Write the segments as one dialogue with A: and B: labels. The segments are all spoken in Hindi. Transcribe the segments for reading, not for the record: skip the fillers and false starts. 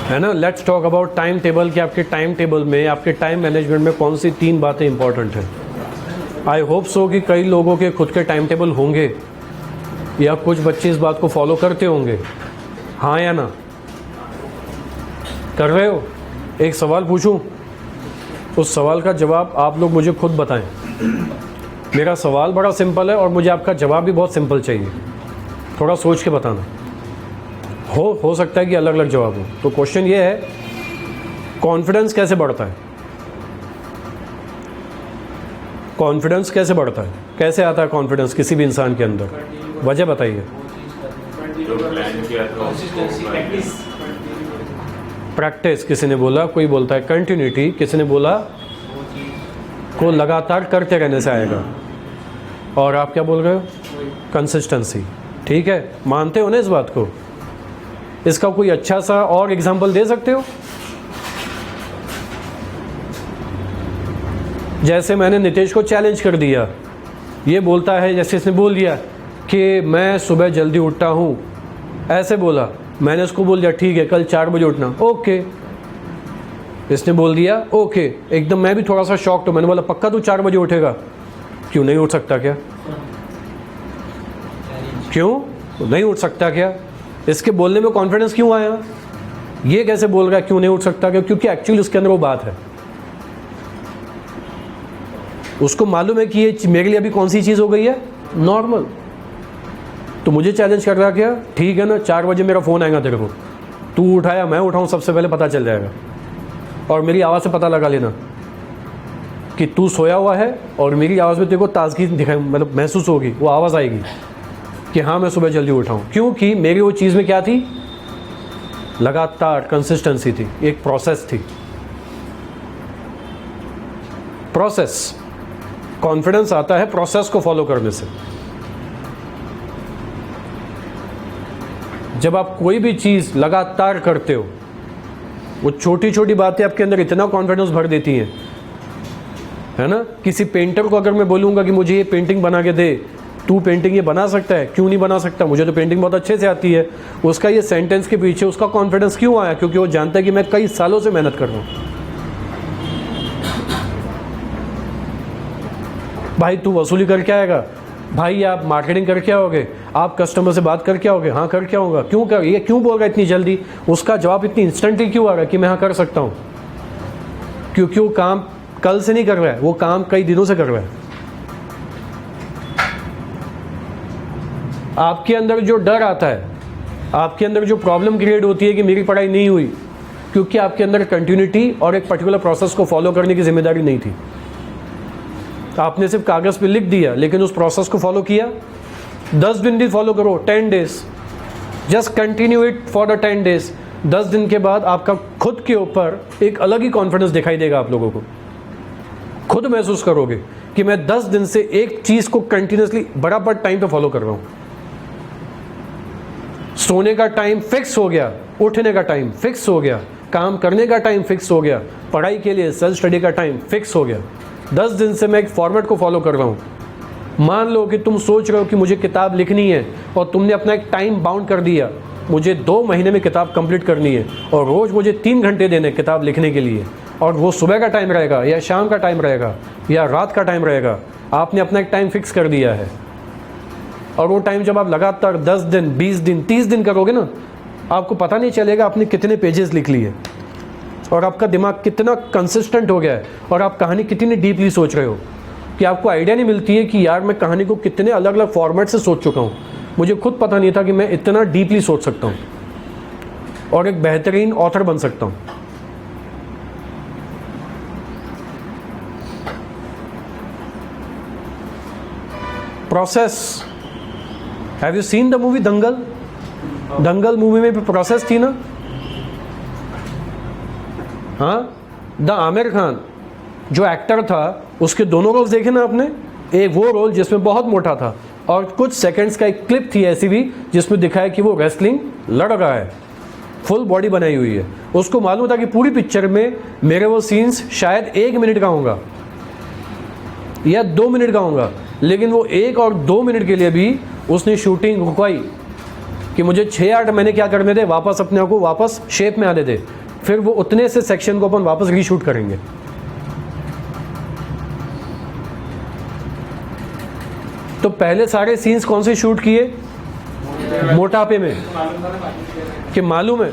A: है ना। Let's talk about time table कि आपके टाइम टेबल में, आपके टाइम मैनेजमेंट में कौन सी 3 बातें इंपॉर्टेंट हैं। आई होप सो कि कई लोगों के खुद के टाइम टेबल होंगे या कुछ बच्चे इस बात को फॉलो करते होंगे। हाँ या ना, कर रहे हो? एक सवाल पूछूं, उस सवाल का जवाब आप लोग मुझे खुद बताएं। मेरा सवाल बड़ा सिंपल है और मुझे आपका जवाब भी बहुत सिंपल चाहिए। थोड़ा सोच के बताना। हो सकता है कि अलग अलग जवाब हो। तो क्वेश्चन ये है, कॉन्फिडेंस कैसे बढ़ता है? कॉन्फिडेंस कैसे बढ़ता है? कैसे आता है कॉन्फिडेंस किसी भी इंसान के अंदर? वजह बताइए। प्रैक्टिस किसी ने बोला, कोई बोलता है कंटिन्यूटी, किसी ने बोला को लगातार करते रहने से आएगा। और आप क्या बोल रहे हो? कंसिस्टेंसी। ठीक है, मानते हो ना इस बात को? इसका कोई अच्छा सा और एग्जांपल दे सकते हो? जैसे मैंने नितेश को चैलेंज कर दिया, ये बोलता है, जैसे इसने बोल दिया कि मैं सुबह जल्दी उठता हूँ, ऐसे बोला, मैंने उसको बोल दिया ठीक है कल 4 बजे उठना, ओके। इसने बोल दिया ओके, एकदम मैं भी थोड़ा सा शॉक्ड हूँ। मैंने बोला पक्का तू 4 बजे उठेगा? क्यों नहीं उठ सकता क्या? क्यों नहीं उठ सकता क्या? इसके बोलने में कॉन्फिडेंस क्यों आया? ये कैसे बोल रहा है क्यों नहीं उठ सकता क्या? क्योंकि एक्चुअली उसके अंदर वो बात है। उसको मालूम है कि ये मेरे लिए अभी कौन सी चीज़ हो गई है, नॉर्मल। तो मुझे चैलेंज कर रहा क्या? ठीक है ना, 4 बजे मेरा फ़ोन आएगा तेरे को, तू उठाया मैं उठाऊँ, सबसे पहले पता चल जाएगा। और मेरी आवाज़ से पता लगा लेना कि तू सोया हुआ है और मेरी आवाज़ में तेरे को ताजगी दिखाई, मतलब महसूस होगी, वो आवाज़ आएगी कि हाँ मैं सुबह जल्दी उठाऊँ। क्योंकि मेरी वो चीज़ में क्या थी? लगातार कंसिस्टेंसी थी, एक प्रोसेस थी। प्रोसेस, कॉन्फिडेंस आता है प्रोसेस को फॉलो करने से। जब आप कोई भी चीज़ लगातार करते हो, वो छोटी छोटी बातें आपके अंदर इतना कॉन्फिडेंस भर देती हैं, है ना। किसी पेंटर को अगर मैं बोलूँगा कि मुझे ये पेंटिंग बना के दे, तू पेंटिंग ये बना सकता है? क्यों नहीं बना सकता? मुझे तो पेंटिंग बहुत अच्छे से आती है। उसका ये सेंटेंस के पीछे उसका कॉन्फिडेंस क्यों आया? क्योंकि वो जानता है कि मैं कई सालों से मेहनत कर रहा हूँ। भाई तू वसूली करके आएगा? भाई आप मार्केटिंग करके आओगे? आप कस्टमर से बात करके आओगे? हाँ करके आऊँगा। क्यों कर, ये क्यों बोल रहा है इतनी जल्दी? उसका जवाब इतनी इंस्टेंटली क्यों आ रहा है कि मैं हाँ कर सकता हूँ? क्योंकि वो काम कल से नहीं कर रहा है, वो काम कई दिनों से कर रहा है। आपके अंदर जो डर आता है, आपके अंदर जो प्रॉब्लम क्रिएट होती है कि मेरी पढ़ाई नहीं हुई, क्योंकि आपके अंदर कंटिन्यूटी और एक पर्टिकुलर प्रोसेस को फॉलो करने की जिम्मेदारी नहीं थी। आपने सिर्फ कागज़ पे लिख दिया, लेकिन उस प्रोसेस को फॉलो किया। 10 दिन भी फॉलो करो, 10 days, just continue it for the 10 days. 10 दिन के बाद आपका खुद के ऊपर एक अलग ही कॉन्फिडेंस दिखाई देगा। आप लोगों को खुद महसूस करोगे कि मैं 10 दिन से एक चीज़ को कंटिन्यूसली बराबर टाइम पे फॉलो कर रहा हूँ। सोने का टाइम फिक्स हो गया, उठने का टाइम फिक्स हो गया, काम करने का टाइम फिक्स हो गया, पढ़ाई के लिए सेल्फ स्टडी का टाइम फिक्स हो गया। 10 दिन से मैं एक फॉर्मेट को फॉलो कर रहा हूँ। मान लो कि तुम सोच रहे हो कि मुझे किताब लिखनी है और तुमने अपना एक टाइम बाउंड कर दिया, मुझे 2 महीने में किताब कंप्लीट करनी है और रोज़ मुझे 3 घंटे देने किताब लिखने के लिए, और वो सुबह का टाइम रहेगा या शाम का टाइम रहेगा या रात का टाइम रहेगा। आपने अपना एक टाइम फिक्स कर दिया है और वो टाइम जब आप लगातार 10 दिन, 20 दिन, 30 दिन करोगे ना, आपको पता नहीं चलेगा आपने कितने पेजेस लिख लिए और आपका दिमाग कितना कंसिस्टेंट हो गया है और आप कहानी कितनी डीपली सोच रहे हो कि आपको आइडिया नहीं मिलती है कि यार मैं कहानी को कितने अलग अलग फॉर्मेट से सोच चुका हूँ। मुझे खुद पता नहीं था कि मैं इतना डीपली सोच सकता हूँ और एक बेहतरीन ऑथर बन सकता हूँ। Process. Have you seen the movie Dangal? Dangal movie में भी प्रोसेस थी ना? हाँ, द आमिर खान जो एक्टर था, उसके दोनों रोल्स देखे ना आपने? एक वो रोल जिसमें बहुत मोटा था और कुछ सेकंड्स का एक क्लिप थी ऐसी भी जिसमें दिखाया कि वो रेसलिंग लड़ रहा है, फुल बॉडी बनाई हुई है। उसको मालूम था कि पूरी पिक्चर में मेरे वो सीन्स शायद 1 मिनट का होगा या 2 मिनट का होगा, लेकिन वो 1 और 2 मिनट के लिए भी उसने शूटिंग रुकवाई कि मुझे 6-8 महीने क्या करने दे, वापस अपने आप को वापस शेप में आने दे, फिर वो उतने से सेक्शन को अपन वापस रीशूट करेंगे। तो पहले सारे सीन्स कौन से शूट किए? मोटापे में। कि मालूम है,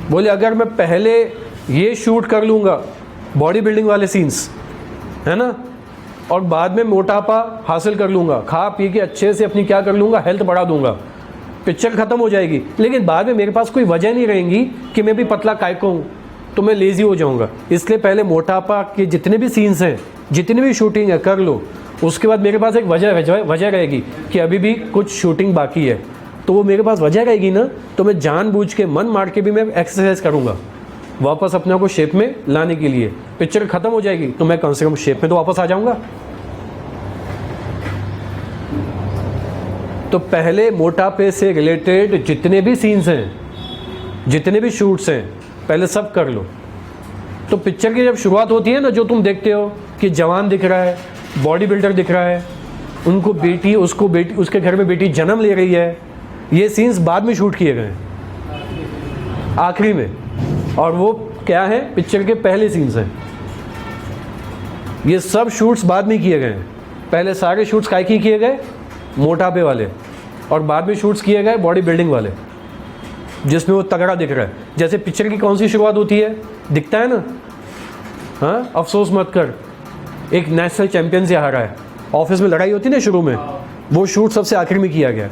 A: बोले अगर मैं पहले ये शूट कर लूँगा बॉडी बिल्डिंग वाले सीन्स, है ना, और बाद में मोटापा हासिल कर लूँगा, खा पी के अच्छे से अपनी क्या कर लूँगा, हेल्थ बढ़ा दूंगा, पिक्चर ख़त्म हो जाएगी। लेकिन बाद में मेरे पास कोई वजह नहीं रहेगी कि मैं भी पतला काय को हूँ, तो मैं लेज़ी हो जाऊँगा। इसलिए पहले मोटापा के जितने भी सीन्स हैं, जितनी भी शूटिंग है कर लो, उसके बाद मेरे पास एक वजह रहेगी कि अभी भी कुछ शूटिंग बाकी है, तो वो मेरे पास वजह रहेगी ना, तो मैं जानबूझ के मन मार के भी मैं एक्सरसाइज करूँगा वापस अपने आप को शेप में लाने के लिए। पिक्चर ख़त्म हो जाएगी तो मैं कम से कम शेप में तो वापस आ जाऊँगा। तो पहले मोटापे से रिलेटेड जितने भी सीन्स हैं, जितने भी शूट्स हैं, पहले सब कर लो। तो पिक्चर की जब शुरुआत होती है ना, जो तुम देखते हो कि जवान दिख रहा है, बॉडी बिल्डर दिख रहा है, उनको बेटी, उसको बेटी, उसके घर में बेटी जन्म ले रही है, ये सीन्स बाद में शूट किए गए आखिरी में। और वो क्या है, पिक्चर के पहले सीन्स हैं। ये सब शूट्स बाद में किए गए हैं। पहले सारे शूट्स काय की किए गए, मोटापे वाले, और बाद में शूट्स किए गए बॉडी बिल्डिंग वाले, जिसमें वो तगड़ा दिख रहा है। जैसे पिक्चर की कौन सी शुरुआत होती है, दिखता है ना, हाँ, अफसोस मत कर, एक नेशनल चैंपियन से हारा है, ऑफिस में लड़ाई होती है ना शुरू में, वो शूट सबसे आखिर में किया गया।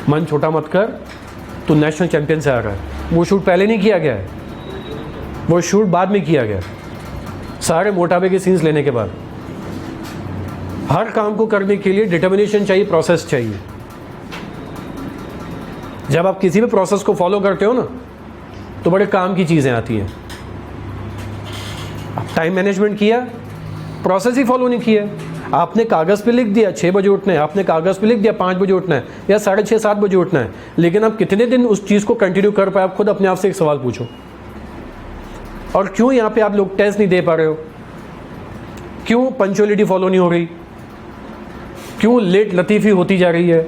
A: मन छोटा मत कर, तो नेशनल चैंपियन से आ रहा है, वो शूट पहले नहीं किया गया है, वो शूट बाद में किया गया, सारे मोटापे के सीन्स लेने के बाद। हर काम को करने के लिए डिटर्मिनेशन चाहिए, प्रोसेस चाहिए। जब आप किसी भी प्रोसेस को फॉलो करते हो ना, तो बड़े काम की चीज़ें आती हैं। टाइम मैनेजमेंट किया, प्रोसेस ही फॉलो नहीं किया। आपने कागज़ पे लिख दिया 6 बजे उठना है, आपने कागज़ पे लिख दिया 5 बजे उठना है या 6:30-7 बजे उठना है, लेकिन आप कितने दिन उस चीज़ को कंटिन्यू कर पाए, आप खुद अपने आप से एक सवाल पूछो। और क्यों यहाँ पे आप लोग टेस्ट नहीं दे पा रहे हो? क्यों पंक्चुअलिटी फॉलो नहीं हो रही? क्यों लेट लतीफ़ी होती जा रही है?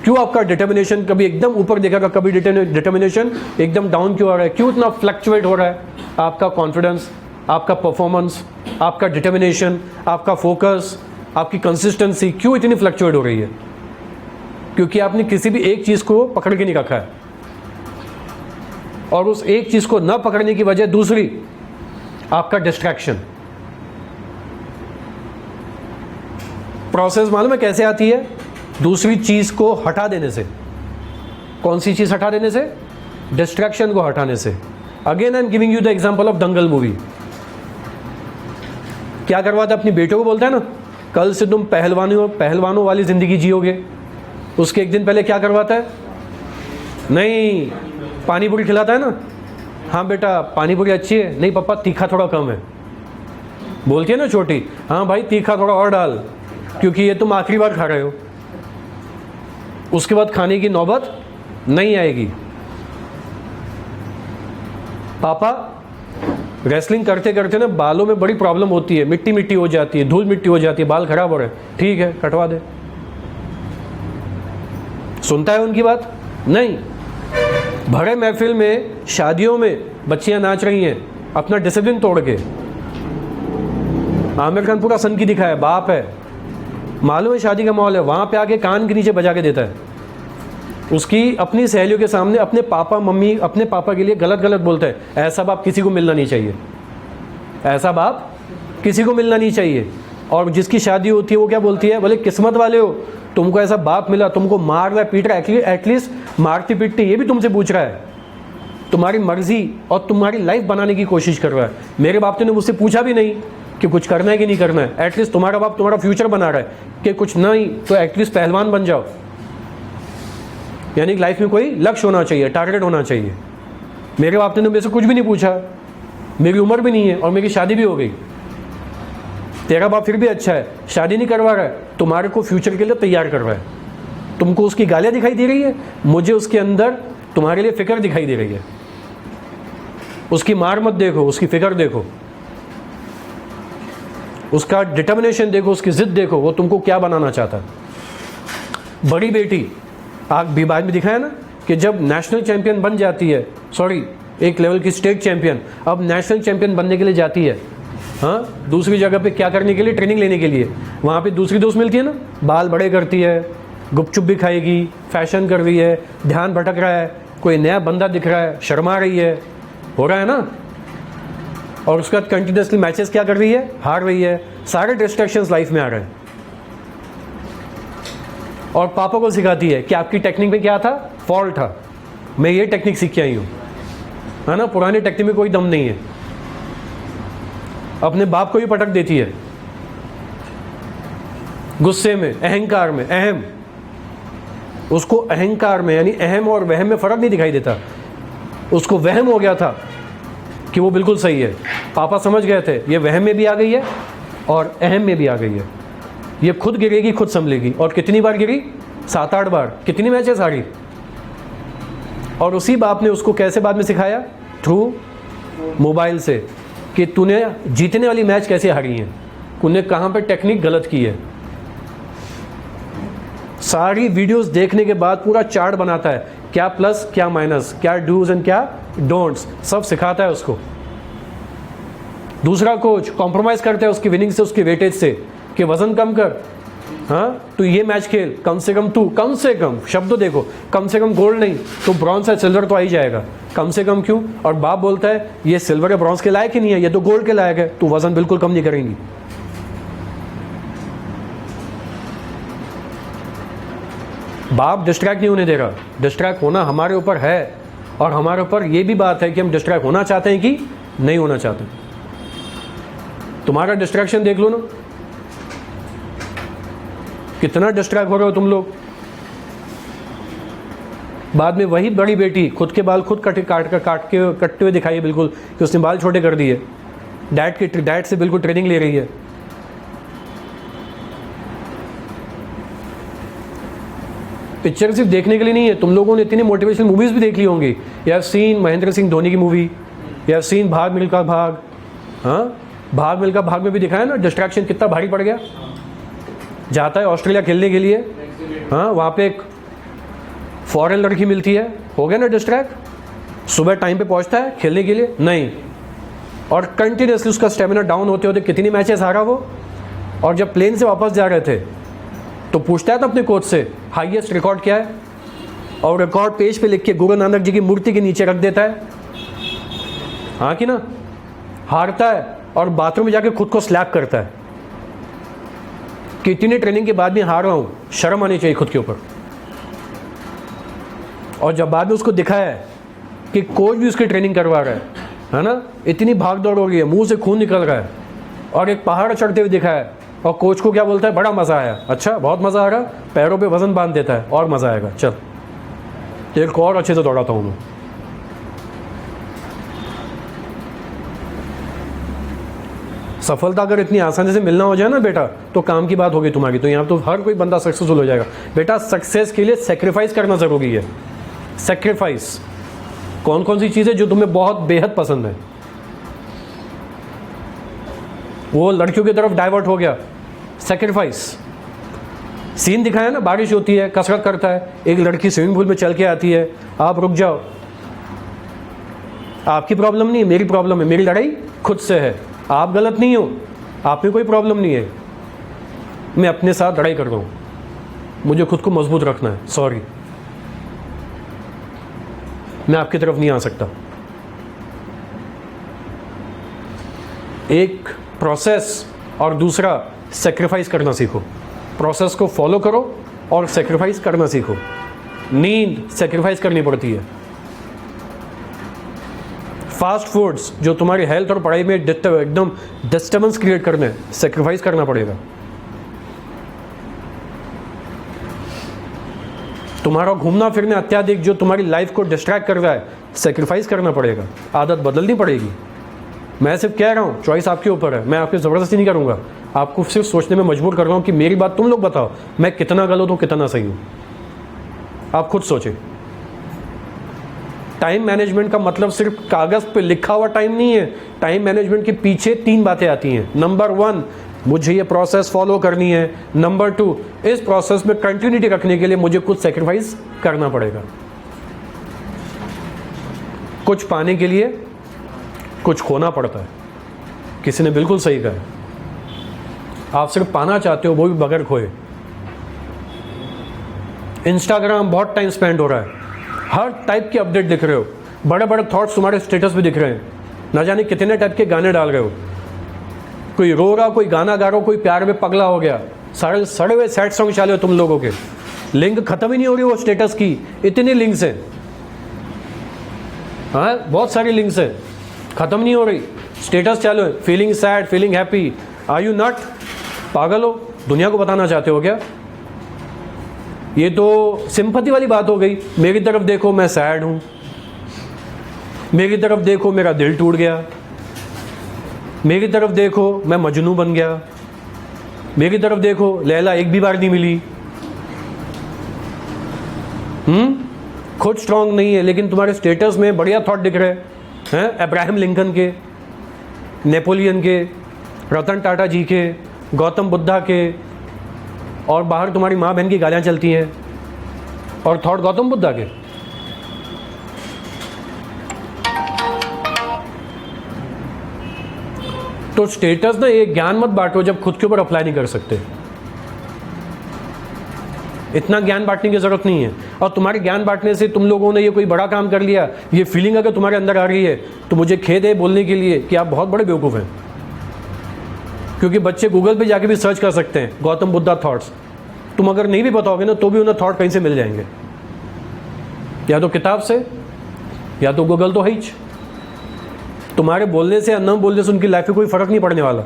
A: क्यों आपका डिटर्मिनेशन कभी एकदम ऊपर दिखेगा, कभी डिटर्मिनेशन एकदम डाउन क्यों आ रहा है? क्यों इतना फ्लक्चुएट हो रहा है आपका कॉन्फिडेंस, आपका परफॉर्मेंस, आपका डिटर्मिनेशन, आपका फोकस, आपकी कंसिस्टेंसी क्यों इतनी फ्लक्चुएट हो रही है? क्योंकि आपने किसी भी एक चीज़ को पकड़ के नहीं रखा है, और उस एक चीज़ को न पकड़ने की वजह दूसरी, आपका डिस्ट्रैक्शन। प्रोसेस मालूम है कैसे आती है? दूसरी चीज़ को हटा देने से। कौन सी चीज़ हटा देने से? डिस्ट्रैक्शन को हटाने से। Again I am giving you the example of Dangal movie. क्या करवाता है, अपनी बेटों को बोलता है ना, कल से तुम पहलवानों वाली ज़िंदगी जियोगे। उसके एक दिन पहले क्या करवाता है? नहीं, पानी पूरी खिलाता है ना, हाँ बेटा पानी पूरी अच्छी है, नहीं पापा तीखा थोड़ा कम है। बोलती है ना छोटी, हाँ भाई तीखा थोड़ा और डाल, क्योंकि ये तुम आखिरी बार खा रहे हो, उसके बाद खाने की नौबत नहीं आएगी। पापा रेसलिंग करते करते ना बालों में बड़ी प्रॉब्लम होती है, मिट्टी मिट्टी हो जाती है, धूल मिट्टी हो जाती है, बाल खराब हो रहे हैं, ठीक है कटवा दे। सुनता है उनकी बात? नहीं। भरे महफिल में, शादियों में बच्चियां नाच रही हैं अपना डिसिप्लिन तोड़ के। आमिर खान पूरा सन की दिखा है, बाप है, मालूम है शादी का माहौल है, वहाँ पे आके कान के नीचे बजा के देता है। उसकी अपनी सहेलियों के सामने अपने पापा मम्मी, अपने पापा के लिए गलत गलत बोलता है। ऐसा बाप किसी को मिलना नहीं चाहिए, ऐसा बाप किसी को मिलना नहीं चाहिए। और जिसकी शादी होती है वो क्या बोलती है, बोले किस्मत वाले हो, तुमको ऐसा बाप मिला, तुमको मार रहा है, पीट रहा है, एटलीस्ट मारती पीटती ये भी तुमसे पूछ रहा है, तुम्हारी मर्जी और तुम्हारी लाइफ बनाने की कोशिश कर रहा है। मेरे बाप ने मुझसे पूछा भी नहीं कि कुछ करना है कि नहीं करना है, एटलीस्ट तुम्हारा बाप तुम्हारा फ्यूचर बना रहा है कि कुछ नहीं तो एटलीस्ट पहलवान बन जाओ। यानी लाइफ में कोई लक्ष्य होना चाहिए, टारगेट होना चाहिए। मेरे बाप ने मेरे से कुछ भी नहीं पूछा, मेरी उम्र भी नहीं है और मेरी शादी भी हो गई। तेरा बाप फिर भी अच्छा है, शादी नहीं करवा रहा है, तुम्हारे को फ्यूचर के लिए तैयार कर रहा है। तुमको उसकी गालियाँ दिखाई दे रही है, मुझे उसके अंदर तुम्हारे लिए फिक्र दिखाई दे रही है। उसकी मार मत देखो, उसकी फिक्र देखो, उसका डिटर्मिनेशन देखो, उसकी जिद देखो, वो तुमको क्या बनाना चाहता है। बड़ी बेटी आप भी बाद में दिखाया ना कि जब नेशनल चैंपियन बन जाती है, सॉरी एक लेवल की स्टेट चैंपियन, अब नेशनल चैंपियन बनने के लिए जाती है, हाँ, दूसरी जगह पे क्या करने के लिए, ट्रेनिंग लेने के लिए। वहाँ पे दूसरी दोस्त मिलती है ना, बाल बड़े करती है, गुपचुप भी खाएगी, फैशन कर रही है, ध्यान भटक रहा है, कोई नया बंदा दिख रहा है, शर्मा रही है, हो रहा है ना। और उसके बाद कंटिन्यूसली मैचेस क्या कर रही है, हार रही है, सारे डिस्ट्रैक्शंस लाइफ में आ रहे हैं। और पापा को सिखाती है कि आपकी टेक्निक में क्या था, फॉल्ट था, मैं ये टेक्निक सीख के आई हूँ, है ना, पुरानी टेक्निक में कोई दम नहीं है। अपने बाप को ही पटक देती है गुस्से में, अहंकार में, अहम, उसको अहंकार में यानी अहम और वहम में फर्क नहीं दिखाई देता। उसको वहम हो गया था कि वो बिल्कुल सही है, पापा समझ गए थे ये वहम में भी आ गई है और अहम में भी आ गई है, ये खुद गिरेगी खुद संभलेगी। और कितनी बार गिरी, 7-8 बार, कितनी मैचेस हारी। और उसी बाप ने उसको कैसे बाद में सिखाया, थ्रू मोबाइल से, कि तूने जीतने वाली मैच कैसे हारी है, तूने कहाँ पे टेक्निक गलत की है। सारी वीडियोस देखने के बाद पूरा चार्ट बनाता है, क्या प्लस क्या माइनस, क्या डूज एंड क्या डोंट्स, सब सिखाता है उसको। दूसरा कोच कॉम्प्रोमाइज करता है उसकी विनिंग से, उसकी वेटेज से, कि वजन कम कर, हाँ तू ये मैच खेल, कम से कम तू, कम से कम शब्द देखो, कम से कम गोल्ड नहीं तो ब्रॉन्ज या सिल्वर तो आ ही जाएगा, कम से कम क्यों। और बाप बोलता है ये सिल्वर या ब्रॉन्ज के लायक ही नहीं है, ये तो गोल्ड के लायक है, तू वजन बिल्कुल कम नहीं करेंगी। बाप डिस्ट्रैक्ट नहीं होने दे रहा, डिस्ट्रैक्ट होना हमारे ऊपर है, और हमारे ऊपर ये भी बात है कि हम डिस्ट्रैक्ट होना चाहते हैं कि नहीं होना चाहते। तुम्हारा डिस्ट्रैक्शन देख लो ना, कितना डिस्ट्रैक्ट हो रहे हो तुम लोग। बाद में वही बड़ी बेटी खुद के बाल खुद कटते हुए दिखाई है बिल्कुल, कि उसने बाल छोटे कर दिए, डैड से बिल्कुल ट्रेनिंग ले रही है। पिक्चर सिर्फ देखने के लिए नहीं है, तुम लोगों ने इतनी मोटिवेशनल मूवीज भी देख ली होंगी। You have seen Mahendra Singh Dhoni की मूवी, यू हैव सीन भाग मिल्खा भाग, हाँ भाग मिल्खा भाग में भी दिखाया ना डिस्ट्रैक्शन कितना भारी पड़ गया। जाता है ऑस्ट्रेलिया खेलने के लिए, हाँ वहाँ पे एक फॉरेन लड़की मिलती है, हो गया ना डिस्ट्रैक्ट। सुबह टाइम पे पहुँचता है खेलने के लिए, नहीं, और कंटिन्यूसली उसका स्टेमिना डाउन होते होते कितनी मैचेस हारा वो। और जब प्लेन से वापस जा रहे थे तो पूछता है तो अपने कोच से हाईएस्ट रिकॉर्ड क्या है, और रिकॉर्ड पेज पे लिख के गुरु नानक जी की मूर्ति के नीचे रख देता है, हाँ कि ना। हारता है और बाथरूम में जाके खुद को स्लैप करता है कि इतनी ट्रेनिंग के बाद भी हार रहा हूँ, शर्म आनी चाहिए खुद के ऊपर। और जब बाद में उसको दिखा है कि कोच भी उसकी ट्रेनिंग करवा रहा है ना, इतनी भाग दौड़ हो रही है, मुंह से खून निकल रहा है, और एक पहाड़ चढ़ते हुए दिखा है, और कोच को क्या बोलता है, बड़ा मज़ा आया, अच्छा बहुत मज़ा आ रहा, पैरों पे वजन बांध देता है, और मज़ा आएगा, चल तेरे को और अच्छे से दौड़ाता हूँ मैं। सफलता अगर इतनी आसानी से मिलना हो जाए ना बेटा, तो काम की बात होगी तुम्हारी, तो यहाँ तो हर कोई बंदा सक्सेसफुल हो जाएगा। बेटा सक्सेस के लिए सेक्रीफाइस करना ज़रूरी है। सेक्रीफाइस कौन कौन सी चीज़ें जो तुम्हें बहुत बेहद पसंद है, वो लड़कियों की तरफ डाइवर्ट हो गया, सेक्रीफाइस। सीन दिखाया ना, बारिश होती है, कसरत करता है, एक लड़की स्विमिंग पूल में चल के आती है, आप रुक जाओ, आपकी प्रॉब्लम नहीं है, मेरी प्रॉब्लम है, मेरी लड़ाई खुद से है, आप गलत नहीं हो, आप में कोई प्रॉब्लम नहीं है, मैं अपने साथ लड़ाई कर रहा हूँ, मुझे खुद को मजबूत रखना है, सॉरी मैं आपकी तरफ नहीं आ सकता। एक प्रोसेस और दूसरा सेक्रीफाइस करना सीखो। प्रोसेस को फॉलो करो और सेक्रीफाइस करना सीखो। नींद सेक्रीफाइस करनी पड़ती है। फास्ट फूड्स जो तुम्हारी हेल्थ और पढ़ाई में एकदम डिस्टर्बेंस क्रिएट करने, सेक्रीफाइस करना पड़ेगा। तुम्हारा घूमना फिरना अत्याधिक जो तुम्हारी लाइफ को डिस्ट्रैक्ट कर रहा है, सेक्रीफाइस करना पड़ेगा, आदत बदलनी पड़ेगी। मैं सिर्फ कह रहा हूँ, चॉइस आपके ऊपर है, मैं आपकी ज़बरदस्ती नहीं करूँगा, आपको सिर्फ सोचने में मजबूर कर रहा हूँ कि मेरी बात तुम लोग बताओ, मैं कितना गलत हूँ कितना सही हूँ, आप खुद सोचें। टाइम मैनेजमेंट का मतलब सिर्फ कागज़ पे लिखा हुआ टाइम नहीं है। टाइम मैनेजमेंट के पीछे 3 बातें आती हैं। नंबर 1, मुझे ये प्रोसेस फॉलो करनी है। नंबर 2, इस प्रोसेस में कंटिन्यूटी रखने के लिए मुझे कुछ सेक्रीफाइस करना पड़ेगा। कुछ पाने के लिए कुछ खोना पड़ता है। किसी ने बिल्कुल सही कहा। आप सिर्फ पाना चाहते हो, वो भी बगैर खोए। इंस्टाग्राम बहुत टाइम स्पेंड हो रहा है, हर टाइप के अपडेट दिख रहे हो, बड़े बड़े थॉट्स तुम्हारे स्टेटस पे दिख रहे हैं, ना जाने कितने टाइप के गाने डाल रहे हो। कोई रो रहा, कोई गाना गा रहा, कोई प्यार में पगला हो गया, सारे सड़े हुए सैड सॉन्ग चाले हो तुम लोगों के। लिंक खत्म ही नहीं हो रही वो स्टेटस की, इतनी लिंक्स हैं। हाँ, बहुत सारी लिंक्स हैं, खत्म नहीं हो रही। स्टेटस चालू है, feeling sad, feeling happy. Are you nut? पागल हो? दुनिया को बताना चाहते हो क्या? ये तो सिंपैथी वाली बात हो गई। मेरी तरफ देखो, मैं सैड हूं। मेरी तरफ देखो, मेरा दिल टूट गया। मेरी तरफ देखो, मैं मजनू बन गया। मेरी तरफ देखो, लैला एक भी बार नहीं मिली। खुद स्ट्रांग नहीं है, लेकिन तुम्हारे स्टेटस में बढ़िया थॉट दिख रहे हैं। अब्राहम लिंकन के, नेपोलियन के, रतन टाटा जी के, गौतम बुद्धा के, और बाहर तुम्हारी माँ बहन की गालियाँ चलती हैं, और थॉट गौतम बुद्धा के। तो स्टेटस ना, ये ज्ञान मत बांटो जब खुद के ऊपर अप्लाई नहीं कर सकते। इतना ज्ञान बांटने की जरूरत नहीं है। और तुम्हारे ज्ञान बांटने से तुम लोगों ने ये कोई बड़ा काम कर लिया, ये फीलिंग अगर तुम्हारे अंदर आ रही है, तो मुझे खेद है बोलने के लिए कि आप बहुत बड़े बेवकूफ़ हैं। क्योंकि बच्चे गूगल पे जाके भी सर्च कर सकते हैं गौतम बुद्धा थॉट्स। तुम अगर नहीं भी बताओगे ना, तो भी उन्हें थॉट कहीं से मिल जाएंगे, या तो किताब से, या तो गूगल तो है ही। तुम्हारे बोलने से या न बोलने से उनकी लाइफ में कोई फ़र्क नहीं पड़ने वाला।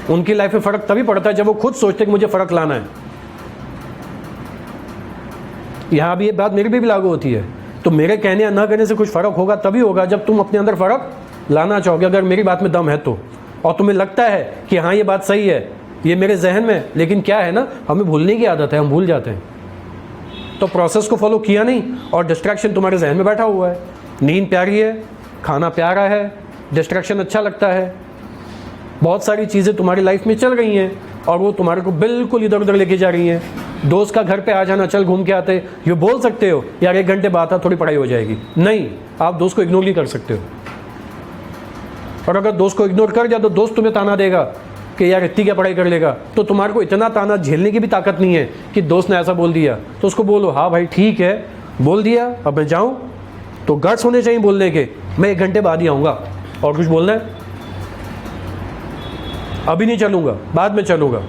A: उनकी लाइफ में फ़र्क तभी पड़ता है जब वो खुद सोचते हैं कि मुझे फ़र्क लाना है। यहाँ भी ये बात मेरे भी लागू होती है। तो मेरे कहने या ना कहने से कुछ फ़र्क होगा तभी होगा जब तुम अपने अंदर फ़र्क लाना चाहोगे। अगर मेरी बात में दम है तो, और तुम्हें लगता है कि हाँ ये बात सही है, ये मेरे जहन में, लेकिन क्या है ना, हमें भूलने की आदत है, हम भूल जाते हैं। तो प्रोसेस को फॉलो किया नहीं, और डिस्ट्रैक्शन तुम्हारे जहन में बैठा हुआ है। नींद प्यारी है, खाना प्यारा है, डिस्ट्रैक्शन अच्छा लगता है, बहुत सारी चीज़ें तुम्हारी लाइफ में चल रही हैं, और वो तुम्हारे को बिल्कुल इधर उधर लेके जा रही हैं। दोस्त का घर पे आ जाना, चल घूम के आते, ये बोल सकते हो यार 1 घंटे बाद थोड़ी पढ़ाई हो जाएगी। नहीं, आप दोस्त को इग्नोर नहीं कर सकते हो। और अगर दोस्त को इग्नोर कर दिया तो दोस्त तुम्हें ताना देगा कि यार इतनी क्या पढ़ाई कर लेगा। तो तुम्हारे को इतना ताना झेलने की भी ताकत नहीं है कि दोस्त ने ऐसा बोल दिया तो उसको बोलो हाँ भाई ठीक है, बोल दिया, अब मैं जाऊँ। तो गट्स होने चाहिए बोलने के, मैं 1 घंटे बाद ही आऊँगा। और कुछ बोलना है? अभी नहीं चलूँगा, बाद में चलूँगा।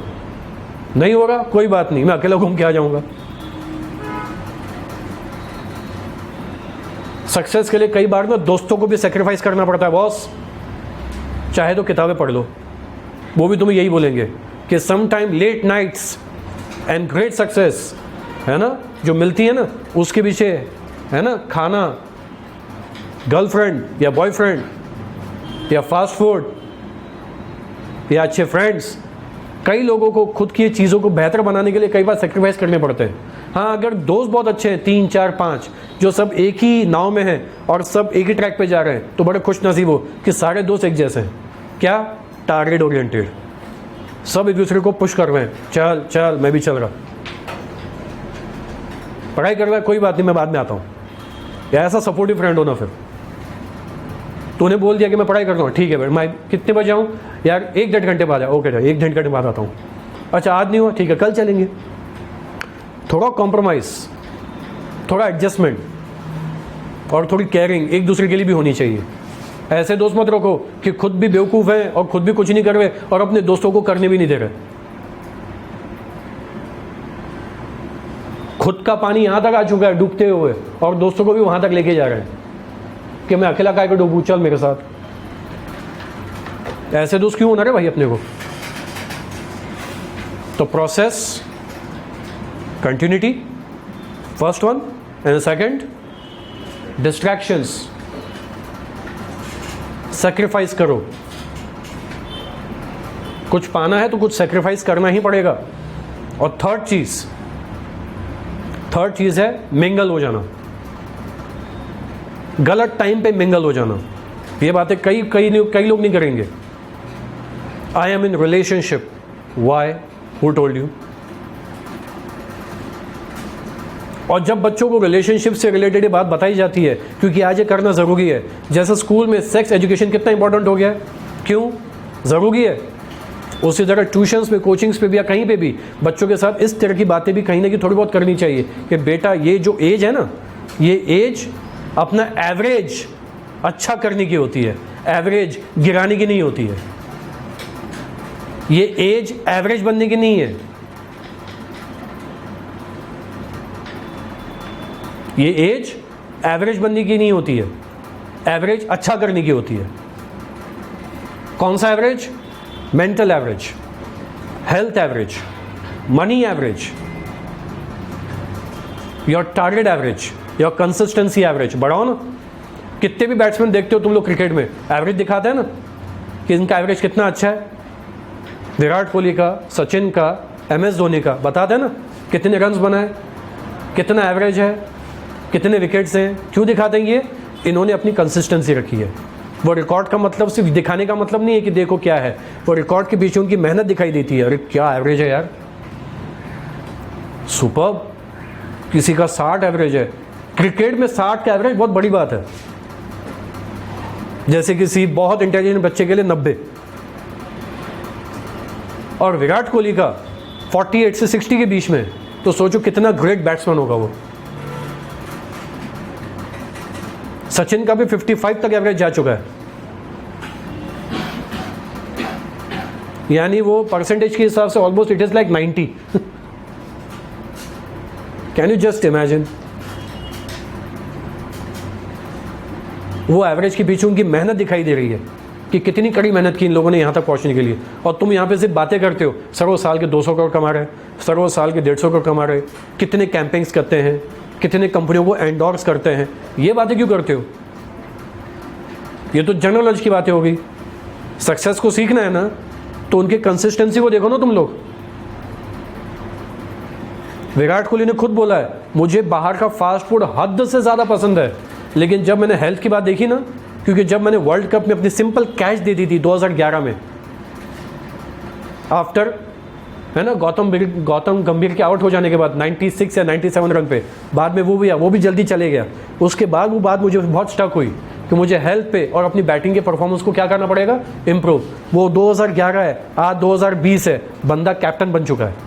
A: नहीं होगा, कोई बात नहीं, मैं अकेला घूम के आ जाऊँगा। सक्सेस के लिए कई बार ना दोस्तों को भी सेक्रीफाइस करना पड़ता है बॉस। चाहे तो किताबें पढ़ लो, वो भी तुम्हें यही बोलेंगे कि some time late nights and great success, है ना, जो मिलती है ना, उसके पीछे है ना खाना, गर्लफ्रेंड या बॉयफ्रेंड या फास्ट फूड या अच्छे फ्रेंड्स। कई लोगों को खुद की चीज़ों को बेहतर बनाने के लिए कई बार सेक्रीफाइस करने पड़ते हैं। हाँ, अगर दोस्त बहुत अच्छे हैं, 3, 4, 5, जो सब एक ही नाव में हैं और सब एक ही ट्रैक पे जा रहे हैं, तो बड़े खुश नसीब हो कि सारे दोस्त एक जैसे हैं। क्या? टारगेट ओरिएंटेड, सब एक दूसरे को पुश कर रहे हैं, चल चल मैं भी चल रहा, पढ़ाई कर रहा है, कोई बात नहीं मैं बाद में आता हूँ। या ऐसा सपोर्टिव फ्रेंड होना। फिर तूने बोल दिया कि मैं पढ़ाई कर रहा हूँ, ठीक है भाई, मैं कितने बजे आऊँ यार? 1-1.5 घंटे बाद आ, ओके 1-1.5 घंटे बाद आता हूँ। अच्छा आज नहीं हुआ, ठीक है कल चलेंगे। थोड़ा कॉम्प्रोमाइज़, थोड़ा एडजस्टमेंट और थोड़ी केयरिंग एक दूसरे के लिए भी होनी चाहिए। ऐसे दोस्त मत रखो कि खुद भी बेवकूफ़ हैं और खुद भी कुछ नहीं कर रहे और अपने दोस्तों को करने भी नहीं दे रहे। खुद का पानी यहाँ तक आ चुका है डूबते हुए, और दोस्तों को भी वहाँ तक लेके जा रहे हैं कि मैं अकेला काय को डूबूं, चल मेरे साथ। ऐसे दोस्त क्यों होना रे भाई अपने को? तो process, continuity, first one, and second distractions. Sacrifice करो, कुछ पाना है तो कुछ सेक्रीफाइस करना ही पड़ेगा। और थर्ड चीज है मिंगल हो जाना, गलत टाइम पे मिंगल हो जाना। ये बातें कई लोग नहीं करेंगे। I am in relationship, why, who told you? और जब बच्चों को रिलेशनशिप से रिलेटेड ये बात बताई जाती है, क्योंकि आज ये करना ज़रूरी है, जैसे स्कूल में सेक्स एजुकेशन कितना इंपॉर्टेंट हो गया है, क्यों ज़रूरी है, उसी तरह ट्यूशन्स में, कोचिंग्स पे भी या कहीं पे भी बच्चों के साथ इस तरह की बातें भी कहीं ना कहीं थोड़ी बहुत करनी चाहिए कि बेटा ये जो एज है ना, ये एज अपना एवरेज अच्छा करने की होती है, एवरेज गिराने की नहीं होती है। ये एज एवरेज बनने की नहीं है, ये एज एवरेज बनने की नहीं होती है, एवरेज अच्छा करने की होती है। कौन सा average? Mental average, health average, money average, your target average, your consistency average. बढ़ाओ ना। कितने भी बैट्समैन देखते हो तुम लोग क्रिकेट में, एवरेज दिखाते हैं ना कि इनका एवरेज कितना अच्छा है। विराट कोहली का, सचिन का, MS धोनी का बताते हैं ना कितने रन्स बनाए, कितना एवरेज है, कितने विकेट्स हैं। क्यों दिखाते हैं ये? इन्होंने अपनी कंसिस्टेंसी रखी है। वो रिकॉर्ड का मतलब सिर्फ दिखाने का मतलब नहीं है कि देखो क्या है, वो रिकॉर्ड के पीछे उनकी मेहनत दिखाई देती है। अरे क्या एवरेज है यार, सुपर्ब। किसी का 60 एवरेज है। क्रिकेट में 60 का एवरेज बहुत बड़ी बात है। जैसे किसी बहुत इंटेलिजेंट बच्चे के लिए 90, और विराट कोहली का 48 से 60 के बीच में, तो सोचो कितना ग्रेट बैट्समैन होगा वो। सचिन का भी 55 तक एवरेज जा चुका है, यानी वो परसेंटेज के हिसाब से almost it is like 90। Can you just imagine? वो एवरेज के पीछे उनकी मेहनत दिखाई दे रही है कि कितनी कड़ी मेहनत की इन लोगों ने यहां तक पहुंचने के लिए। और तुम यहां पे सिर्फ बातें करते हो, सर वो साल के 200 करोड़ कमा रहे हैं, सर वो साल के 150 करोड़ कमा रहे हैं, कितने कैंपेन्स करते हैं, कितने कंपनियों को एंडोर्स करते हैं। ये बातें क्यों करते हो? ये तो जनरल नॉलेज की बातें हो गई। सक्सेस को सीखना है ना, तो उनकी कंसिस्टेंसी को देखो ना तुम लोग। विराट कोहली ने खुद बोला है, मुझे बाहर का फास्ट फूड हद से ज़्यादा पसंद है, लेकिन जब मैंने हेल्थ की बात देखी ना, क्योंकि जब मैंने वर्ल्ड कप में अपनी सिंपल कैच दे दी थी 2011 में, आफ्टर है ना गौतम गंभीर के आउट हो जाने के बाद 96 या 97 रन पे, बाद में वो भी जल्दी चले गया। उसके बाद वो बात मुझे बहुत स्टक हुई कि मुझे हेल्थ पे और अपनी बैटिंग के परफॉर्मेंस को क्या करना पड़ेगा, इम्प्रूव। वो 2011 है, आज 2020 है, बंदा कैप्टन बन चुका है।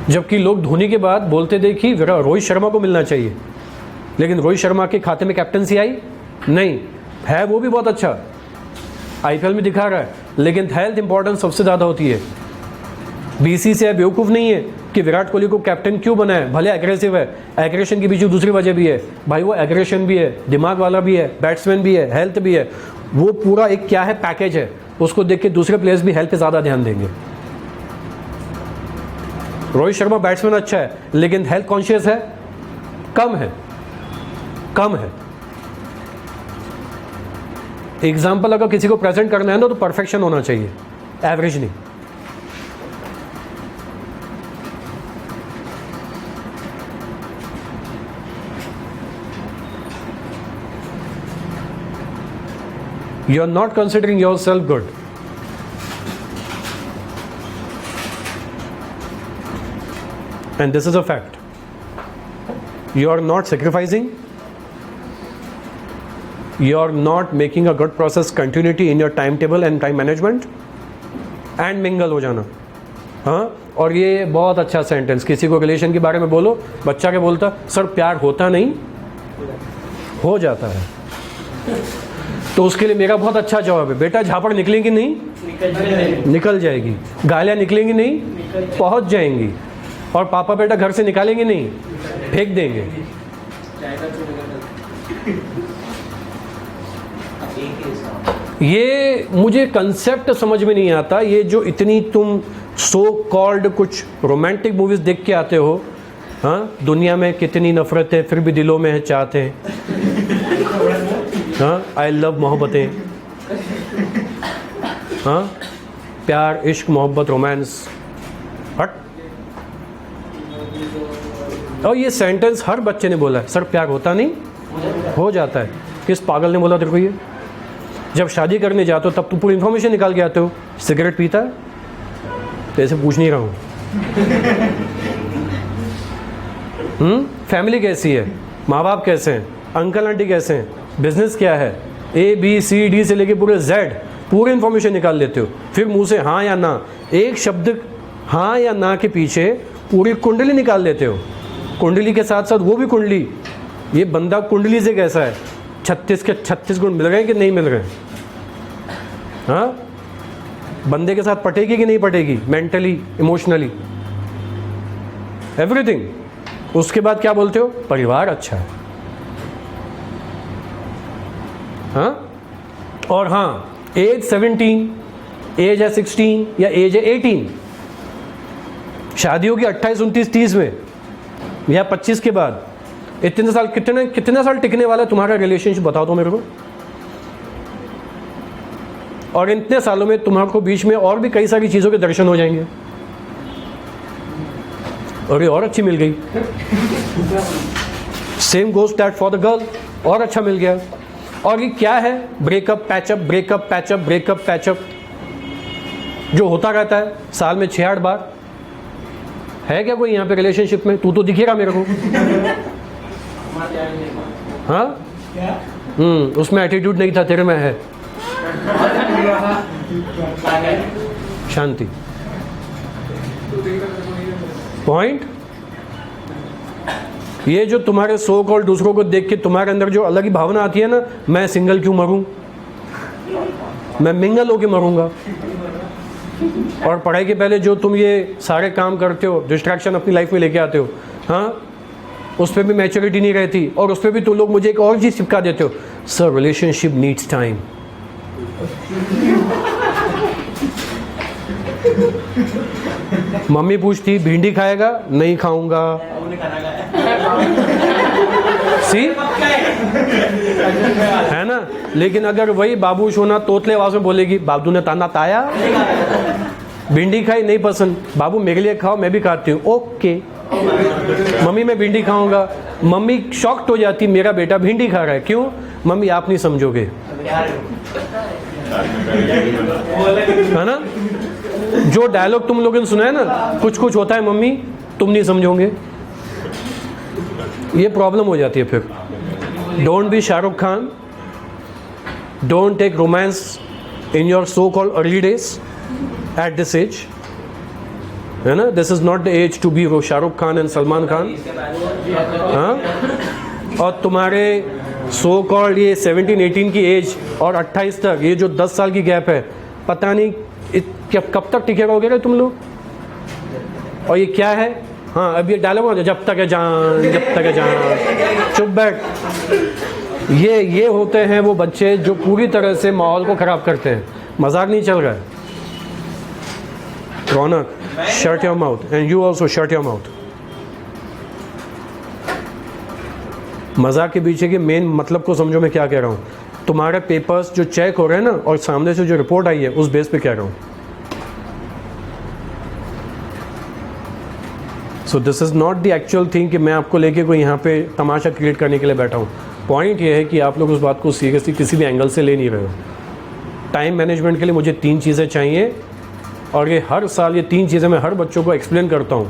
A: जबकि लोग धोनी के बाद बोलते थे कि रोहित शर्मा को मिलना चाहिए, लेकिन रोहित शर्मा के खाते में कैप्टनसी आई नहीं। है वो भी बहुत अच्छा, IPL में दिखा रहा है, लेकिन हेल्थ इंपॉर्टेंस सबसे ज़्यादा होती है। BCCI बेवकूफ़ नहीं है कि विराट कोहली को कैप्टन क्यों बनाए। भले एग्रेसिव है, एग्रेशन के पीछे दूसरी वजह भी है भाई, वो एग्रेशन भी है, दिमाग वाला भी है, बैट्समैन भी है, हेल्थ भी है। वो पूरा एक क्या है, पैकेज है। उसको देख के दूसरे प्लेयर्स भी हेल्थ पे ज़्यादा ध्यान देंगे। रोहित शर्मा बैट्समैन अच्छा है, लेकिन हेल्थ कॉन्शियस है, कम है। एग्जाम्पल अगर किसी को प्रेजेंट करना है ना, तो परफेक्शन होना चाहिए, एवरेज नहीं। You are not considering yourself good. And this is a fact. You are not sacrificing. You are not making a good process continuity in your timetable and time management. And mingle हो जाना, हाँ। और ये बहुत अच्छा सेंटेंस, किसी को रिलेशन के बारे में बोलो, बच्चा क्या बोलता, सर प्यार होता नहीं, हो जाता है। तो उसके लिए मेरा बहुत अच्छा जवाब है, बेटा झापड़ निकलेंगी नहीं, निकल जाएगी। गालियाँ निकलेंगी नहीं, पहुँच जाएंगी। और पापा बेटा घर से निकालेंगे नहीं, फेंक देंगे। ये मुझे कंसेप्ट समझ में नहीं आता। ये जो इतनी तुम सो कॉल्ड कुछ रोमांटिक मूवीज देख के आते हो, हाँ, दुनिया में कितनी नफरत है फिर भी दिलों में है चाहते हैं, हाँ, आई लव मोहब्बतें, हाँ, प्यार इश्क मोहब्बत रोमांस, हट। और ये सेंटेंस हर बच्चे ने बोला है, सर प्यार होता नहीं, हो जाता है। किस पागल ने बोला तेरे को ये? जब शादी करने जाते हो तब तू पूरी इन्फॉर्मेशन निकाल के आते हो। सिगरेट पीता है? तो ऐसे पूछ नहीं रहा हूँ। फैमिली कैसी है, माँ बाप कैसे हैं, अंकल आंटी कैसे हैं, बिजनेस क्या है, ABCD से लेके पूरे Z पूरी इन्फॉर्मेशन निकाल लेते हो। फिर मुंह से हाँ या ना, एक शब्द हाँ या ना के पीछे पूरी कुंडली निकाल लेते हो। कुंडली के साथ साथ वो भी कुंडली, ये बंदा कुंडली से कैसा है, 36 के 36 गुण मिल रहे हैं कि नहीं मिल रहे हैं? हाँ, बंदे के साथ पटेगी कि नहीं पटेगी, मेंटली, इमोशनली, एवरीथिंग। उसके बाद क्या बोलते हो? परिवार अच्छा है। हाँ, और हाँ, एज 17, एज है 16 या एज है 18, शादी होगी 28, 29, 30 में या 25 के बाद। इतने साल, कितने साल टिकने वाला है तुम्हारा रिलेशनशिप, बताओ तो मेरे को। और इतने सालों में तुम्हारे को बीच में और भी कई सारी चीज़ों के दर्शन हो जाएंगे। और ये और अच्छी मिल गई, same goes that for the girl, और अच्छा मिल गया। और ये क्या है? Breakup patchup, breakup patchup, breakup patchup, जो होता रहता है साल में 6-8 बार। है क्या कोई यहाँ पे रिलेशनशिप में? तू तो दिखेगा मेरे को। हाँ, उसमें एटीट्यूड नहीं था, तेरे में है। शांति। पॉइंट ये जो तुम्हारे सो कॉल दूसरों को देख के तुम्हारे अंदर जो अलग ही भावना आती है ना, मैं सिंगल क्यों मरूं, मैं मिंगल होके मरूंगा। और पढ़ाई के पहले जो तुम ये सारे काम करते हो, डिस्ट्रैक्शन अपनी लाइफ में लेके आते हो, हाँ, उस पर भी मैच्योरिटी नहीं रहती। और उस पर भी तुम लोग मुझे एक और चीज़ चिपका देते हो, sir relationship needs time. Mummy पूछती भिंडी खाएगा? नहीं खाऊंगा। सी है ना? लेकिन अगर वही बाबू सोना तोतले आवाज में बोलेगी, बाबू ने ताना ताया, भिंडी खाई, नहीं पसंद, बाबू मेरे लिए खाओ, मैं भी खाती हूँ, ओके। मम्मी मैं भिंडी खाऊंगा, मम्मी शॉक्ड हो जाती, मेरा बेटा भिंडी खा रहा है, क्यों? मम्मी आप नहीं समझोगे, है ना? जो डायलॉग तुम लोगों ने सुना है ना, कुछ कुछ होता है मम्मी, तुम नहीं समझोगे, ये प्रॉब्लम हो जाती है फिर। Don't be Shahrukh Khan, don't take romance in your so called early days at this age, है ना? This is not the age to be Shahrukh Khan and Salman Khan. हाँ, और तुम्हारे सो कॉल्ड ये 17-18 की एज और 28 तक, ये जो 10 साल की गैप है, पता नहीं कब तक टिके रहोगे तुम लोग। और ये क्या है? हाँ, अब ये डायलॉग हो, जब तक है जान, जब तक है जान, चुप बैठ। ये होते हैं वो बच्चे जो पूरी तरह से माहौल को खराब करते हैं। मजाक नहीं चल रहा है। Raunak, shut your mouth and you also shut your mouth. मजाक के पीछे के मेन मतलब को समझो मैं क्या कह रहा हूँ। तुम्हारे पेपर्स जो चेक हो रहे हैं ना, और सामने से जो रिपोर्ट आई है, उस बेस पे कह रहा हूँ। So this is not the actual thing कि मैं आपको लेके कोई यहाँ पे तमाशा क्रिएट करने के लिए बैठा हूँ। पॉइंट ये है कि आप लोग उस बात को सीरियसली किसी भी एंगल से ले नहीं रहे हो। टाइम मैनेजमेंट के लिए मुझे 3 चीज़ें चाहिए, और ये हर साल ये 3 चीज़ें मैं हर बच्चों को एक्सप्लेन करता हूँ।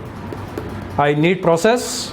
A: I need process,